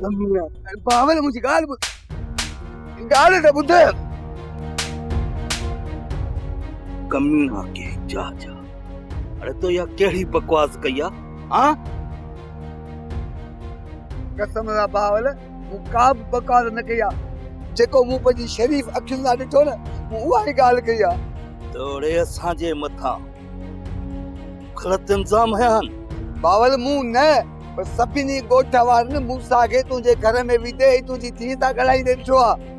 कमीना बावल मुझे गाल त ॿुध कमीना के जा अरे तो या केड़ी बकवास कया हां कसम ला बावल मुका बकवास न कया जेको मु पंजी शरीफ अखियुनि सां ॾिठो न मु उहा ई ॻाल्हि कई आहे तोड़े असांजे मथां ग़लत इल्ज़ाम हयान बावल मूं न पर सभिनी ॻोठ वारनि मूंसां खे तुंहिंजे घर में विधे तुंहिंजी धीउ सां ॻाल्हाईंदे ॾिठो आहे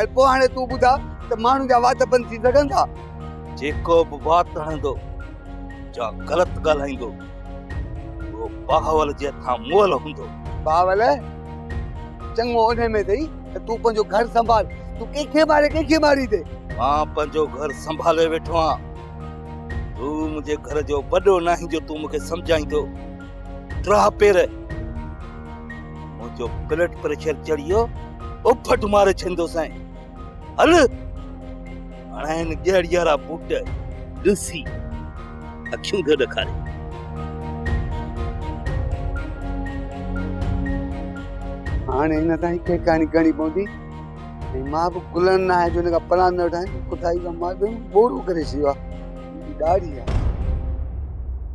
ऐं पोइ हाणे तूं ॿुधा त माण्हू जा वात बंदि थी सघनि था जेको बि वात हणंदो जा ग़लति ॻाल्हाईंदो उहो बावल जे हथां मोल हूंदो बावल चङो उन में अथई त तूं पंहिंजो घर संभाल तूं कंहिंखे मारी थे मां पंहिंजो घर संभाले वेठो आहियां तूं मुंहिंजे घर जो वॾो नाहीं जो तूं मूंखे सम्झाईंदो त्राह पेर मुंहिंजो ब्लड प्रेशर चढ़ियो उफट मारे छंदो साईं हल हाणे हिन ॻेड़ी वारा बूट ॾिसी अखियूं थो ॾेखारे हाणे हिन ताईं के कहाणी करणी पवंदी मां बि गुलनि न आहे जो हिन खां प्लान न वठाए कुठाई खां मां बि बोरो करे छॾियो आहे ॾाढी आहे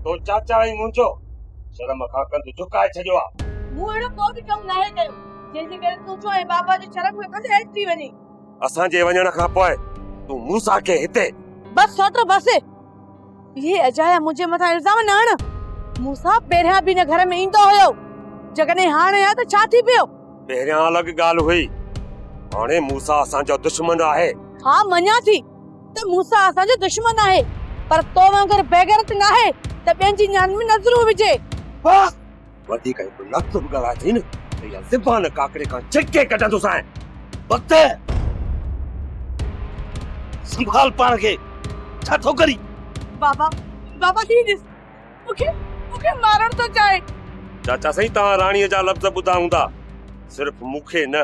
तो चाचा ई मुंहिंजो शर्म खां कंद झुकाए छॾियो आहे मूं अहिड़ो को बि कमु नाहे कयो जंहिंजे करे तूं छो ऐं बाबा जो शर्म में कंदे हेठि थी वञी असांजे वञण खां पोइ तूं मूंसां खे हिते बस सोतिरो बस ये अजाया मुंहिंजे मथां इल्ज़ाम न हण मूंसां पहिरियां बि न घर में ईंदो हुयो जॾहिं हाणे आहे त छा थी पियो पहिरियां अलॻि ॻाल्हि हुई हाणे मूंसां असांजो दुश्मन आहे हा मञा थी त मूंसां असांजो दुश्मन आहे पर तो वांगुरु बेगैरत न आहे त ॿियनि जी ञान में नज़रूं विझे वाह वधीक हिकु लफ़्ज़ बि ॻाल्हाए थी न त इहा ज़बान काकड़े खां छिके कढंदुसि वक्त संभाल पाण खे छा थो करी बाबा ही ॾिस मूंखे मारण थो चाहे चाचा सही तव्हां राणीअ जा लफ़्ज़ ॿुधा हूंदा सिर्फ़ मूंखे न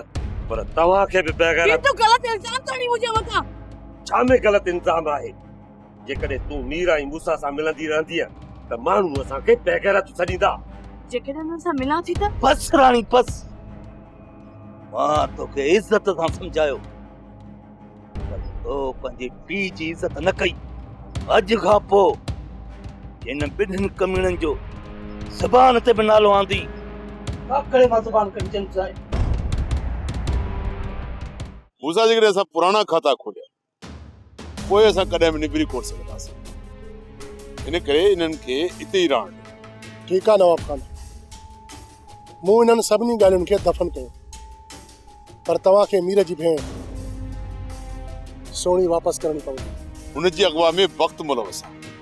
पर तव्हां खे बि बेगैरत ये तो गलत इल्ज़ाम तणी मुंहिंजे मथां छा में ग़लति इल्ज़ाम आहे जेकॾहिं तूं मीरा ऐं मूंसां सां मिलंदी रहंदीअ त माण्हू असांखे बेगैरत सॾींदा जेकॾहिं हुननि सां मिलां थी त बस राणी बस मां तोखे इज़त सां सम्झायो पर तो पंहिंजी पीउ जी इज़त न कई अॼु खां पोइ हिन ॿिन्हिनि कमीणनि जो ज़बान ते बि नालो आंदी काकड़े मां ज़बान कढी चंद साईं मूंसां जेकॾहिं असां पुराणा खाता खोलिया पोइ असां कॾहिं बि निबिरी कोन सघंदासीं इन करे इन्हनि खे इते ई रहण ठीकु आहे नवाब खान मूं इन्हनि सभिनी ॻाल्हियुनि खे दफ़न कयो पर तव्हांखे मीर जी भेण सोणी वापसि करणी पवंदी हुनजी अॻवा में वक़्तु मुलवस आहे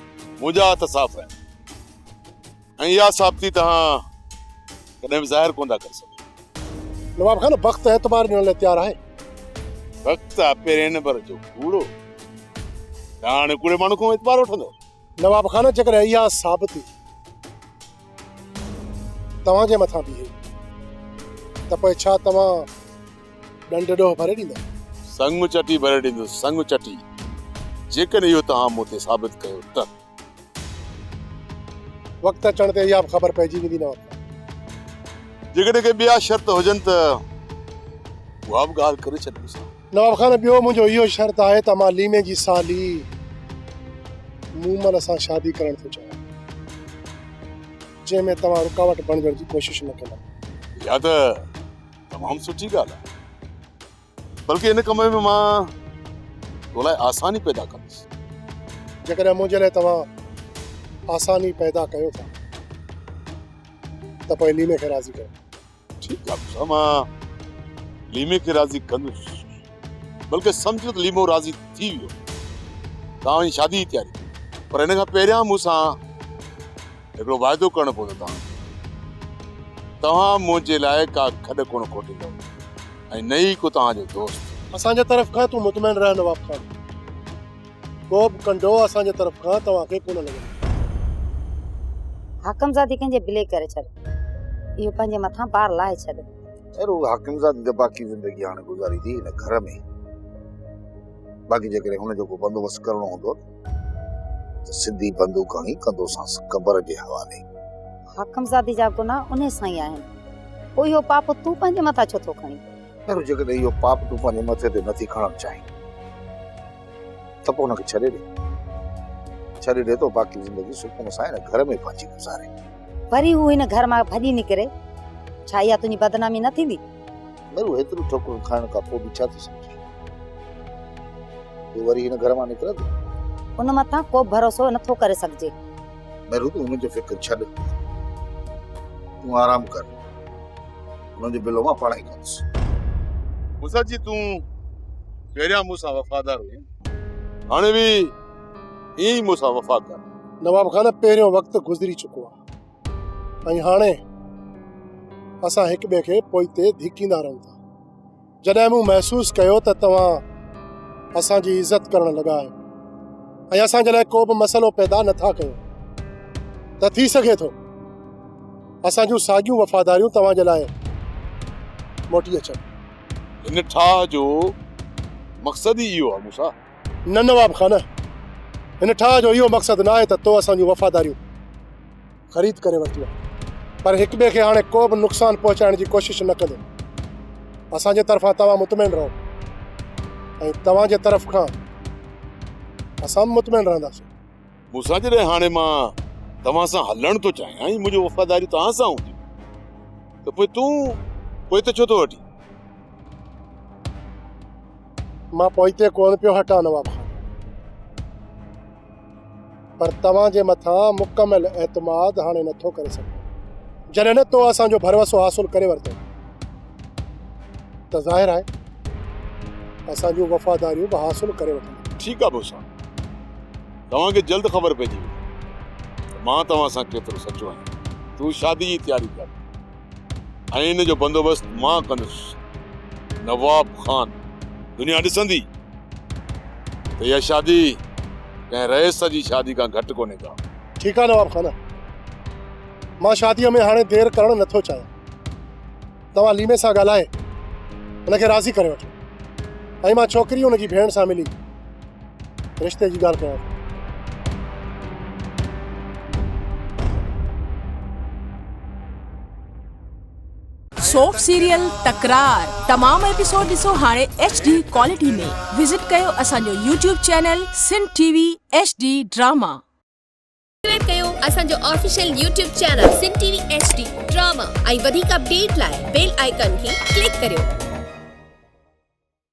मुंहिंजा हथ साफ़ आहिनि ऐं इहा साबिती तव्हां कॾहिं बि ज़ाहिर कोन था करे सघो नवाब खान वक़्तु एतबार ॾियण लाइ तयारु आहे वक़्तु आहे पहिरें नंबर जो कूड़ो तव्हां हाणे कूड़े माण्हू खां एतबार वठंदो नवाब खान जेकॾहिं इहा साबिती तव्हांजे मथां बीहे त पोइ छा तव्हां ॾंड ॾोह भरे ॾींदा संग चटी भरे ॾींदुसि संग चटी जेकॾहिं इहो तव्हां मूं ते साबित कयो त वक़्तु अचण ते इहा बि ख़बर पइजी वेंदी नवाब जेकॾहिं के ॿिया शर्त हुजनि त उहा बि ॻाल्हि करे छॾियोसि नवाब खान ॿियो मुंहिंजो इहो शर्त आहे त मां लीमे जी साली मूमल सां शादी करण थो चाहियां जंहिंमें तव्हां रुकावट बणजण जी कोशिशि न कंदा इहा त तमामु सुठी ॻाल्हि आहे बल्कि हिन कम में मां तो लाइ आसानी पैदा कंदुसि जेकॾहिं मुंहिंजे लाइ तव्हां आसानी पैदा कयो था त पोइ लीमे खे राज़ी कयो ठीकु आहे मां लीमे खे राज़ी कंदुसि बल्कि सम्झ त लीमो राज़ी थी वियो तव्हां जी शादी जी तयारी पर हिन खां पहिरियां मूंसां हिकिड़ो वाइदो करणो पवंदो तव्हां मुंहिंजे लाइ का खॾ कोन खोटींदव ऐं न ई को तव्हांजो दोस्त असांजे तरफ़ खां तूं मुतमैन रह नवाब खान को बि कंडो असांजे तरफ़ खां तव्हांखे कोन लॻंदो हाकमज़ादी कंहिंजे बिले करे छॾ इहो पंहिंजे मथां पार लाहे छॾ अरे हाकिमज़ादी त बाक़ी ज़िंदगी हाणे गुज़ारी थी हिन घर में बाक़ी जेकॾहिं हुनजो को बंदोबस्तु करणो हूंदो त सिधी बंदूक खणी कंदोसांसि क़बर जे हवाले हाकमज़ादी जा गुनाह उन सां ई आहिनि पोइ इहो पाप तूं पंहिंजे मथां छो थो खणी? पहिरियों जेकॾहिं इहो पाप तूं पंहिंजे मथे ते नथी खणणु चाहीं त पोइ हुनखे छॾे ॾे तो बाक़ी ज़िंदगी सुकून सां हिन घर में पंहिंजी गुज़ारे। वरी हू हिन घर मां भॼी निकिरे, छा इहा तुंहिंजी बदनामी न थींदी? मेरू हेतिरो ठोकर खाइण खां पोइ बि छा थी सम्झे? तूं वरी हिन घर मां निकिरंदी? उन मथां को भरोसो नथो करे सघिजे। मेरू तूं हुनजो फिक्र छॾ, तूं आराम कर, हुनजो बिलो मां पाण ई कंदुसि। मूसा जी तूं पहिरियां मूंसां वफ़ादार हुई, हाणे बि ईअं ई मूंसां वफ़ा कर। नवाब खान, पहिरियों वक़्तु गुज़री चुको आहे ऐं हाणे असां हिक ॿिए खे पोइते धिकींदा रहूं था। जॾहिं मूं महसूस कयो त तव्हां असांजी इज़त करण लॻा आहियो ऐं असां जे लाइ को बि मसइलो पैदा नथा कयो, त थी सघे थो असां जूं साॻियूं वफ़ादारियूं तव्हां जे लाइ मोटी अचनि। हिन ठाह जो मक़सद ई इहो आहे मूसा। न नवाब खान, हिन ठाह जो इहो मक़सदु न आहे त तो असांजूं वफ़ादारियूं ख़रीद करे वरितियूं आहे, पर हिक ॿिए खे हाणे को बि नुक़सानु पहुचाइण जी कोशिशि न कंदो। असांजे तरफ़ां तव्हां मुतमिन रहो ऐं तव्हांजे तरफ़ खां असां मुतमिन रहंदासीं। मूसा जॾहिं हाणे मां तव्हां सां हलण थो चाहियां ऐं मुंहिंजो वफ़ादारी तव्हां सां हूंदी त पोइ तूं पोइते छो थो वठी? मां पोइते कोन पियो हटां नवाब खान, पर तव्हांजे मथां मुकमल एतमाद हाणे नथो करे सघां। जॾहिं न तो असांजो भरवसो हासिल करे वरितो त ज़ाहिर आहे असांजूं वफ़ादारियूं बि हासिल करे वठंदा। ठीकु आहे मूसा, तव्हांखे जल्द ख़बर पइजी वेंदी मां तव्हां सां केतिरो सचो आहियां। तूं शादी जी तयारी कर ऐं हिन जो बंदोबस्तु मां कंदुसि। नवाब खान दुनिया ॾिसंदी त इहा शादी कंहिं रईस जी शादी खां घटि कोन्हे का। ठीकु आहे नवाब खान, मां शादीअ में हाणे देरि करणु नथो चाहियां। तव्हां लीमे सां ॻाल्हाए हुनखे राज़ी करे वठो ऐं मां छोकिरी हुनजी भेण सां मिली रिश्ते जी ॻाल्हि कयां। सोप सीरियल तकरार तमाम एपिसोड ॾिसो हाणे HD क्वालिटी में। विजिट कयो असांजो YouTube channel Sindh TV HD drama. Subscribe कयो असांजो official YouTube channel Sindh TV HD drama ऐं वधीक अपडेट लाइ बेल आइकन खे क्लिक करियो।